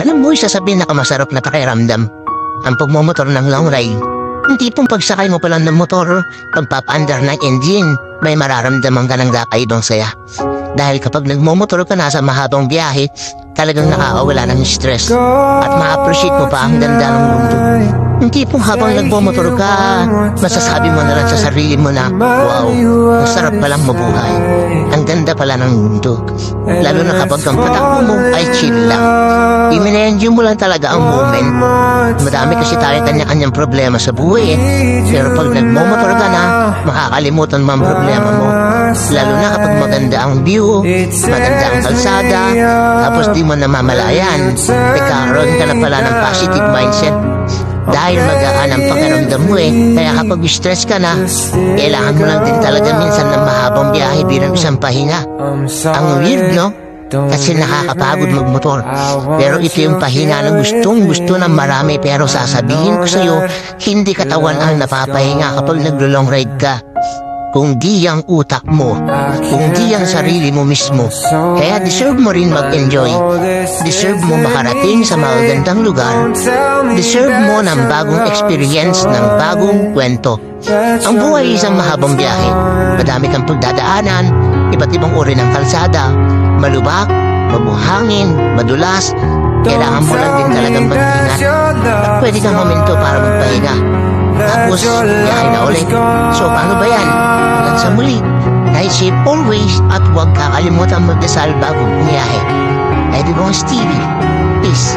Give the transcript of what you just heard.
Alam mo, isa sa pinakamasarap na pakiramdam ang pagmumotor ng long ride. Yung tipong pagsakay mo pa lang ng motor, pagpapaandar ng engine, may mararamdaman ka ng kakaibang saya. Dahil kapag nagmumotor ka na sa mahabang biyahe, talagang nakakawala ng stress at ma-appreciate mo pa ang ganda ng mundo. Yung tipong habang nagmumotor ka, masasabi mo na lang sa sarili mo na, wow, ang sarap palang mabuhay. Ang ganda pala ng mundo. Lalo na kapag ang patakbo mo ay chill lang. I-enjoy mo lang talaga ang moment. Madami kasi tayo kanya-kanyang problema sa buhay Pero pag nagmumotor ka na, makakalimutan mo ang problema mo. Lalo na kapag maganda ang view, maganda ang kalsada, tapos di mo namamalayan, nagkakaroon ka na pala ng positive mindset. Dahil magaan ang pakiramdam mo Kaya kapag stress ka na, kailangan mo lang din talaga minsan ng mahabang biyahe bilang isang pahinga. Ang weird, no? Kasi nakakapagod magmotor. Pero ito yung pahinga na gustong gusto ng marami. Pero sasabihin ko sa'yo, hindi katawan ang napapahinga kapag naglo-long ride ka. Kung di ang utak mo, kung di ang sarili mo mismo. Kaya deserve mo rin mag-enjoy. Deserve mo makarating sa magagandang lugar. Deserve mo ng bagong experience, ng bagong kwento. Ang buhay ay isang mahabang biyahe. Madami kang pagdadaanan, iba't ibang uri ng kalsada, malubak, mabuhangin, madulas. Kailangan mo lang din talagang mag-ingat. At pwede kang huminto para magpahinga. Tapos, biyahe na ulit. So, paano ba yan? Hanggang sa muli, ride safe always at huwag kakalimutan magdasal bago bumiyahe. Eddie Bong Stevie. Peace.